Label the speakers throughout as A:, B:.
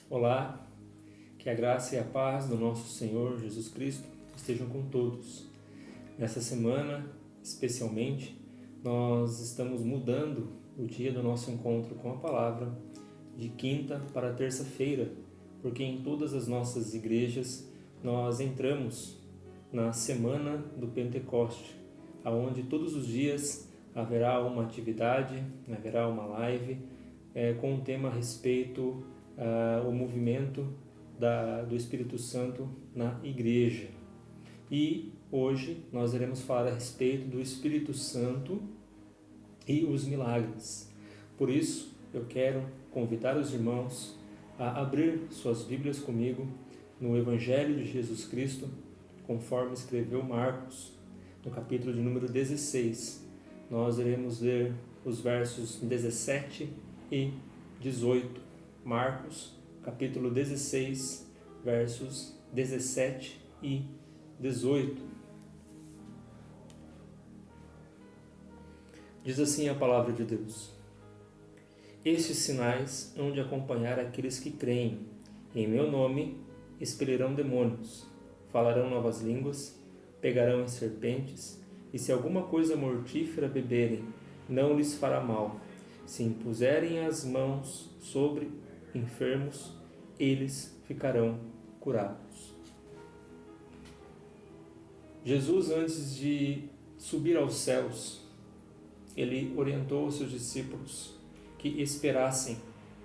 A: Olá, que a graça e a paz do nosso Senhor Jesus Cristo estejam com todos. Nessa semana, especialmente, nós estamos mudando o dia do nosso encontro com a palavra de quinta para terça-feira, porque em todas as nossas igrejas nós entramos na semana do Pentecoste, onde todos os dias haverá uma atividade, haverá uma live com um tema a respeito o movimento do Espírito Santo na igreja. E hoje nós iremos falar a respeito do Espírito Santo e os milagres. Por isso, eu quero convidar os irmãos a abrir suas Bíblias comigo no Evangelho de Jesus Cristo, conforme escreveu Marcos, no capítulo de número 16. Nós iremos ler os versos 17 e 18. Marcos, capítulo 16, versos 17 e 18. Diz assim a palavra de Deus: Estes sinais hão de acompanhar aqueles que creem. Em meu nome expelirão demônios, falarão novas línguas, pegarão em serpentes, e se alguma coisa mortífera beberem, não lhes fará mal. Se impuserem as mãos sobre enfermos, eles ficarão curados. Jesus, antes de subir aos céus, ele orientou os seus discípulos que esperassem,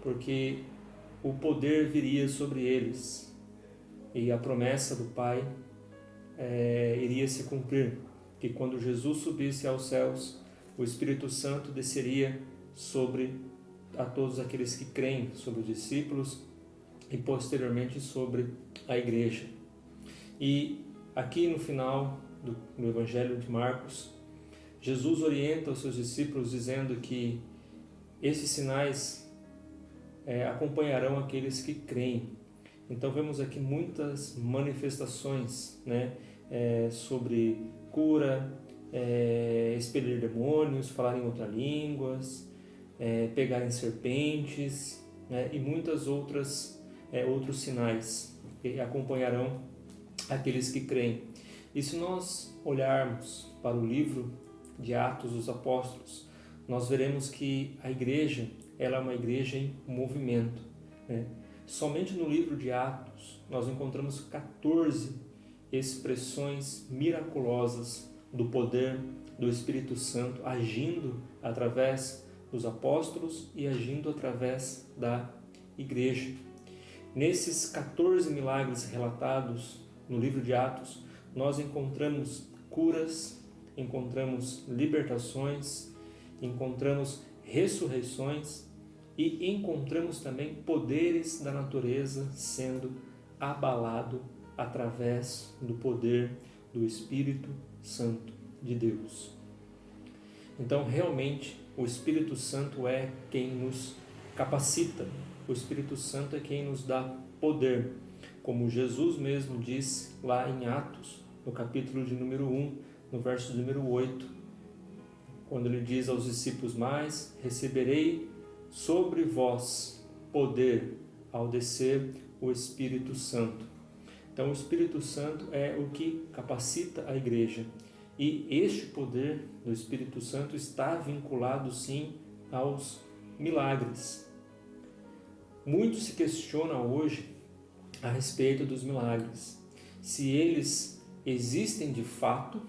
A: porque o poder viria sobre eles e a promessa do Pai iria se cumprir, que quando Jesus subisse aos céus, o Espírito Santo desceria sobre a todos aqueles que creem, sobre os discípulos e posteriormente sobre a igreja. E aqui no final do Evangelho de Marcos, Jesus orienta os seus discípulos dizendo que esses sinais acompanharão aqueles que creem. Então vemos aqui muitas manifestações, sobre cura, expelir demônios, falar em outras línguas, pegar em serpentes, e muitas outros sinais que acompanharão aqueles que creem. E se nós olharmos para o livro de Atos dos Apóstolos, nós veremos que a igreja ela é uma igreja em movimento. Somente no livro de Atos nós encontramos 14 expressões miraculosas do poder do Espírito Santo agindo através dos apóstolos e agindo através da igreja. Nesses 14 milagres relatados no livro de Atos, nós encontramos curas, encontramos libertações, encontramos ressurreições e encontramos também poderes da natureza sendo abalado através do poder do Espírito Santo de Deus. Então, realmente, o Espírito Santo é quem nos capacita, o Espírito Santo é quem nos dá poder, como Jesus mesmo diz lá em Atos, no capítulo de número 1, no verso número 8, quando ele diz aos discípulos: Mas receberei sobre vós poder ao descer o Espírito Santo. Então, o Espírito Santo é o que capacita a igreja. E este poder do Espírito Santo está vinculado, sim, aos milagres. Muito se questiona hoje a respeito dos milagres, se eles existem de fato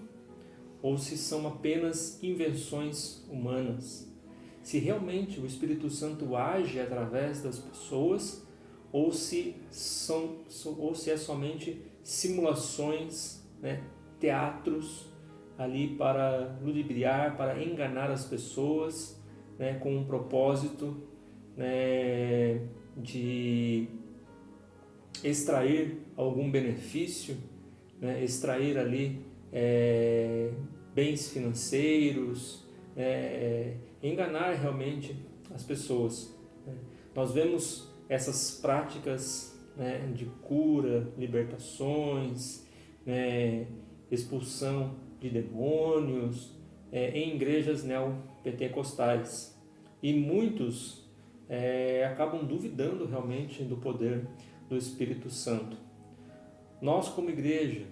A: ou se são apenas invenções humanas, se realmente o Espírito Santo age através das pessoas ou se é somente simulações, teatros, ali para ludibriar, para enganar as pessoas, com um propósito de extrair algum benefício, extrair ali bens financeiros, enganar realmente as pessoas. Nós vemos essas práticas de cura, libertações, expulsão de demônios em igrejas neopentecostais. E muitos acabam duvidando realmente do poder do Espírito Santo. Nós, como igreja,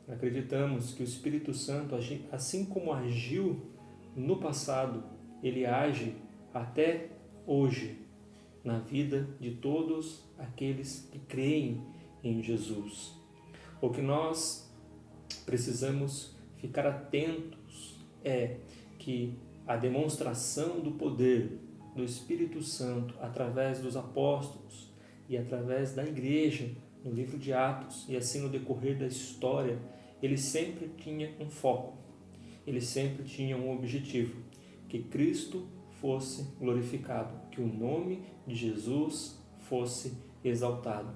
A: acreditamos que o Espírito Santo, assim como agiu no passado, ele age até hoje na vida de todos aqueles que creem em Jesus. O que nós precisamos ficar atentos é que a demonstração do poder do Espírito Santo através dos apóstolos e através da igreja no livro de Atos e assim no decorrer da história, ele sempre tinha um foco, ele sempre tinha um objetivo, que Cristo fosse glorificado, que o nome de Jesus fosse exaltado.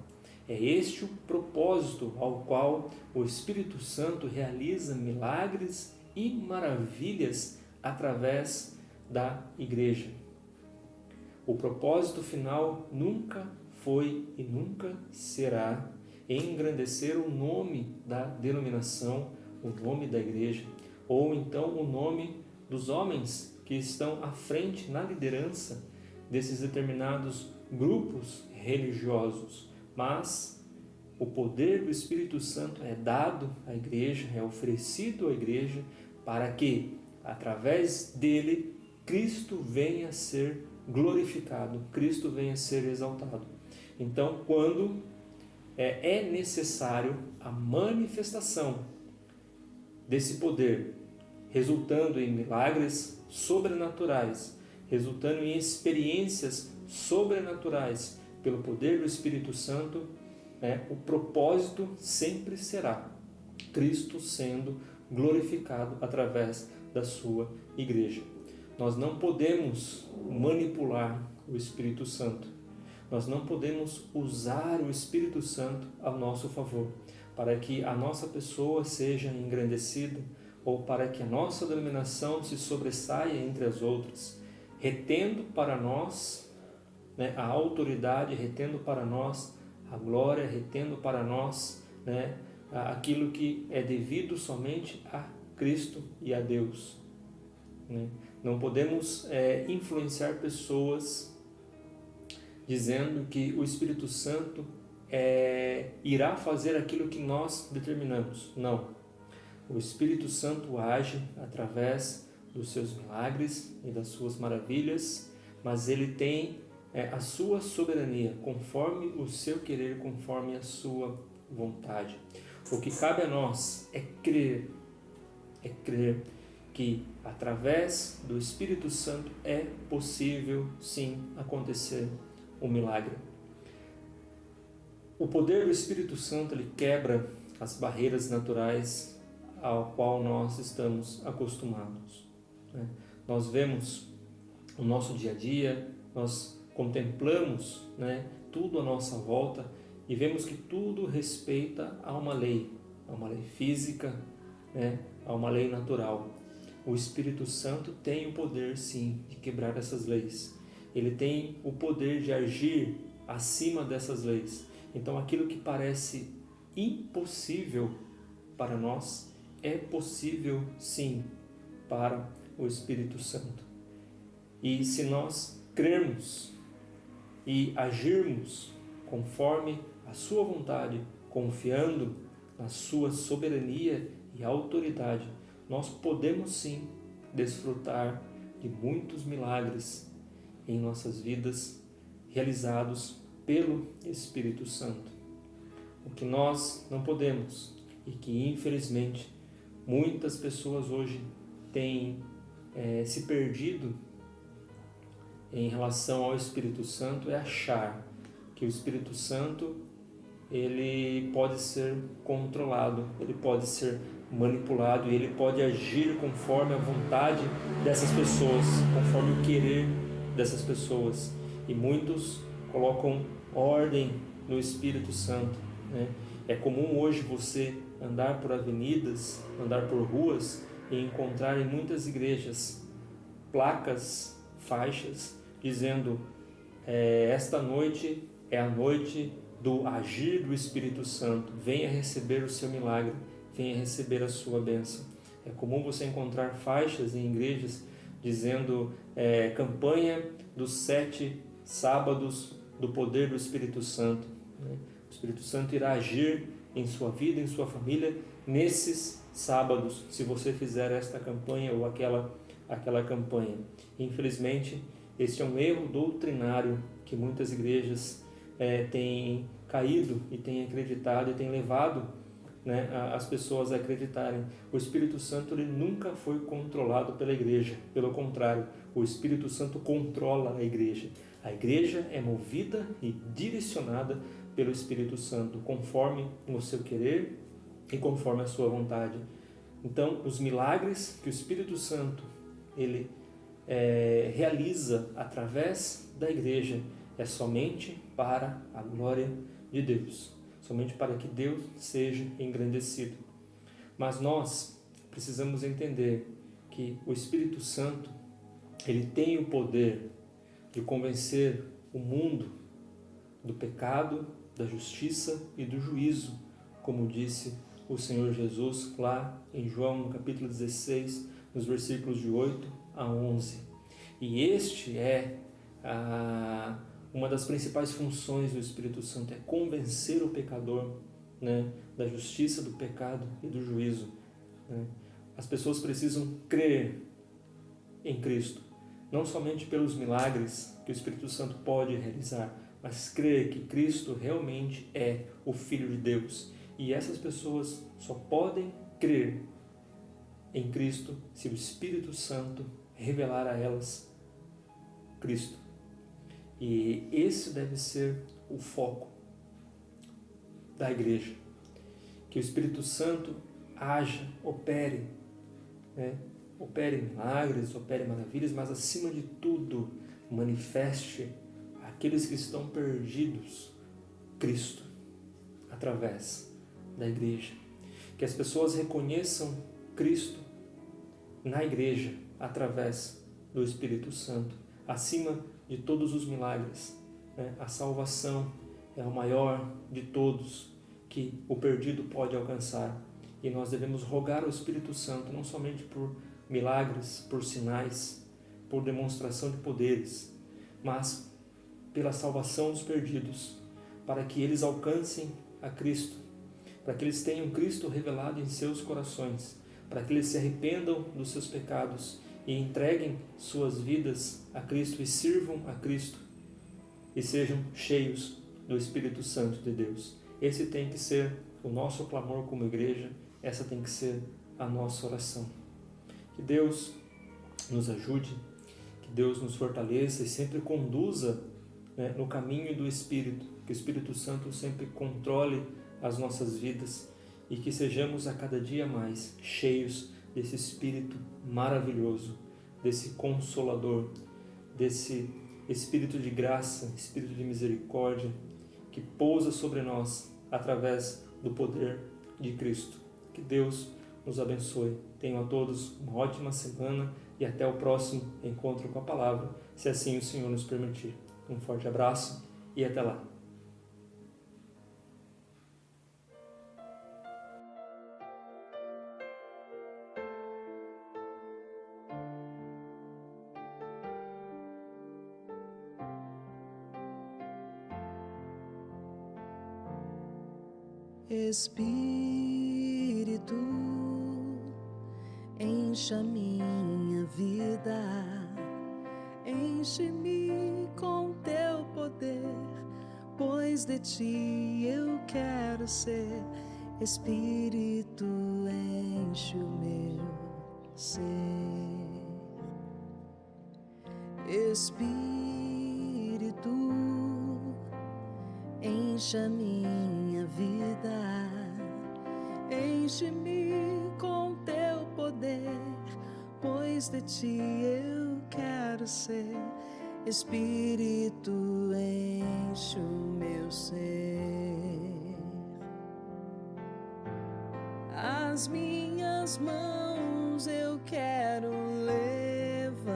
A: É este o propósito ao qual o Espírito Santo realiza milagres e maravilhas através da igreja. O propósito final nunca foi e nunca será engrandecer o nome da denominação, o nome da igreja, ou então o nome dos homens que estão à frente na liderança desses determinados grupos religiosos, mas o poder do Espírito Santo é dado à igreja, é oferecido à igreja para que, através dele, Cristo venha a ser glorificado, Cristo venha a ser exaltado. Então, quando é necessário a manifestação desse poder, resultando em milagres sobrenaturais, resultando em experiências sobrenaturais pelo poder do Espírito Santo, o propósito sempre será Cristo sendo glorificado através da sua igreja. Nós não podemos manipular o Espírito Santo. Nós não podemos usar o Espírito Santo a nosso favor, para que a nossa pessoa seja engrandecida ou para que a nossa denominação se sobressaia entre as outras, retendo para nós a autoridade, retendo para nós a glória, retendo para nós aquilo que é devido somente a Cristo e a Deus. Não podemos influenciar pessoas dizendo que o Espírito Santo irá fazer aquilo que nós determinamos. Não. O Espírito Santo age através dos seus milagres e das suas maravilhas, mas ele tem a sua soberania, conforme o seu querer, conforme a sua vontade. O que cabe a nós é crer que através do Espírito Santo é possível sim acontecer um milagre. O poder do Espírito Santo ele quebra as barreiras naturais ao qual nós estamos acostumados. Nós vemos o nosso dia a dia, nós contemplamos tudo à nossa volta e vemos que tudo respeita a uma lei física, a uma lei natural. O Espírito Santo tem o poder sim de quebrar essas leis. Ele tem o poder de agir acima dessas leis. Então aquilo que parece impossível para nós é possível sim para o Espírito Santo. E se nós crermos e agirmos conforme a sua vontade, confiando na sua soberania e autoridade, nós podemos sim desfrutar de muitos milagres em nossas vidas realizados pelo Espírito Santo. O que nós não podemos e que infelizmente muitas pessoas hoje têm se perdido em relação ao Espírito Santo é achar que o Espírito Santo ele pode ser controlado, ele pode ser manipulado e ele pode agir conforme a vontade dessas pessoas, conforme o querer dessas pessoas. E muitos colocam ordem no Espírito Santo. É comum hoje você andar por avenidas, andar por ruas e encontrar em muitas igrejas placas, faixas, dizendo esta noite é a noite do agir do Espírito Santo, venha receber o seu milagre, venha receber a sua bênção. É comum você encontrar faixas em igrejas dizendo campanha dos 7 sábados do poder do Espírito Santo. O Espírito Santo irá agir em sua vida, em sua família, nesses sábados, se você fizer esta campanha ou aquela campanha. Infelizmente, este é um erro doutrinário que muitas igrejas têm caído e têm acreditado e têm levado as pessoas a acreditarem. O Espírito Santo ele nunca foi controlado pela igreja, pelo contrário, o Espírito Santo controla a igreja. A igreja é movida e direcionada pelo Espírito Santo, conforme o seu querer e conforme a sua vontade. Então, os milagres que o Espírito Santo ele realiza através da igreja é somente para a glória de Deus, somente para que Deus seja engrandecido. Mas nós precisamos entender que o Espírito Santo ele tem o poder de convencer o mundo do pecado, da justiça e do juízo, como disse o Senhor Jesus lá em João, no capítulo 16, nos versículos de 8 a 11. E este é uma das principais funções do Espírito Santo, é convencer o pecador da justiça, do pecado e do juízo. As pessoas precisam crer em Cristo, não somente pelos milagres que o Espírito Santo pode realizar, mas crer que Cristo realmente é o Filho de Deus. E essas pessoas só podem crer em Cristo se o Espírito Santo revelar a elas Cristo. E esse deve ser o foco da igreja. Que o Espírito Santo haja, opere, opere milagres, opere maravilhas, mas acima de tudo manifeste aqueles que estão perdidos Cristo através da igreja. Que as pessoas reconheçam Cristo na igreja através do Espírito Santo, acima de todos os milagres. A salvação é o maior de todos que o perdido pode alcançar. E nós devemos rogar ao Espírito Santo, não somente por milagres, por sinais, por demonstração de poderes, mas pela salvação dos perdidos, para que eles alcancem a Cristo, para que eles tenham Cristo revelado em seus corações, para que eles se arrependam dos seus pecados e entreguem suas vidas a Cristo e sirvam a Cristo e sejam cheios do Espírito Santo de Deus. Esse tem que ser o nosso clamor como igreja, essa tem que ser a nossa oração. Que Deus nos ajude, que Deus nos fortaleça e sempre conduza no caminho do Espírito, que o Espírito Santo sempre controle as nossas vidas e que sejamos a cada dia mais cheios desse Espírito maravilhoso, desse Consolador, desse Espírito de graça, Espírito de misericórdia, que pousa sobre nós através do poder de Cristo. Que Deus nos abençoe. Tenham a todos uma ótima semana e até o próximo encontro com a palavra, se assim o Senhor nos permitir. Um forte abraço e até lá.
B: Espírito, enche a minha vida, enche-me com teu poder, pois de ti eu quero ser. Espírito, enche o meu ser. Espírito, enche a minha vida, enche-me com teu poder, pois de ti eu quero ser. Espírito, enche o meu ser. As minhas mãos eu quero levantar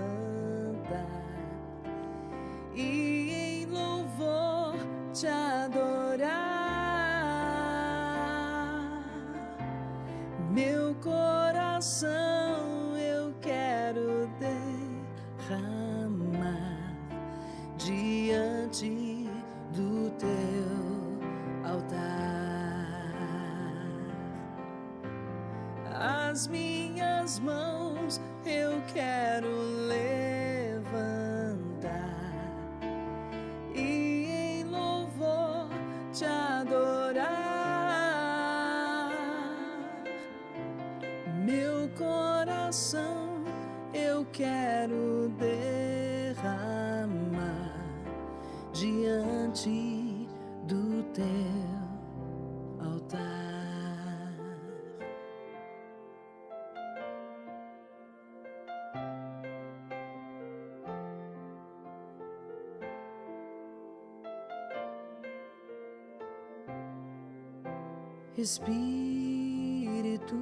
B: e em louvor te adorar. Meu coração eu quero derramar diante diante do teu altar. As minhas mãos eu quero levantar e em louvor te adorar. Meu coração eu quero derramar diante do teu altar. Espírito,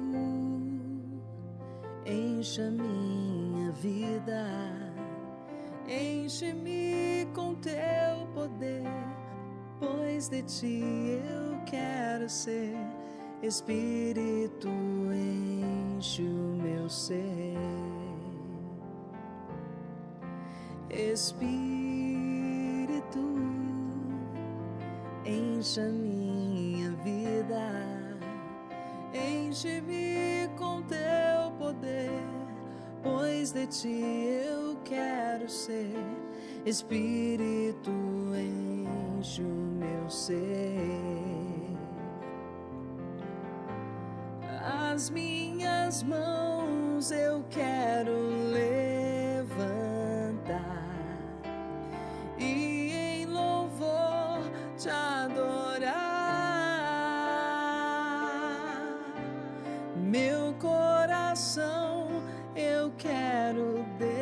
B: encha minha vida, enche-me com teu poder, pois de ti eu quero ser. Espírito, enche o meu ser. Espírito, encha minha vida, enche-me com teu poder, pois de ti eu quero ser. Espírito, enche o meu ser. As minhas mãos eu quero levantar e em louvor te adorar. Meu coração eu quero derramar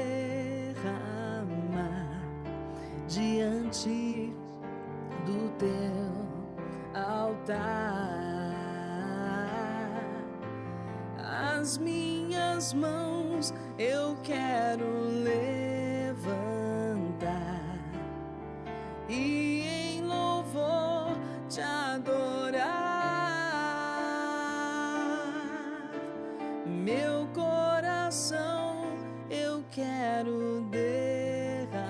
B: diante do teu altar. As minhas mãos eu quero levantar e em louvor te adorar. Meu coração eu quero derramar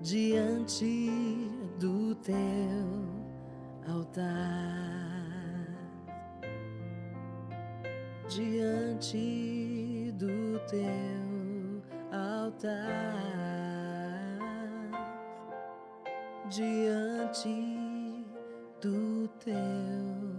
B: diante do teu altar. Diante do teu altar, diante do teu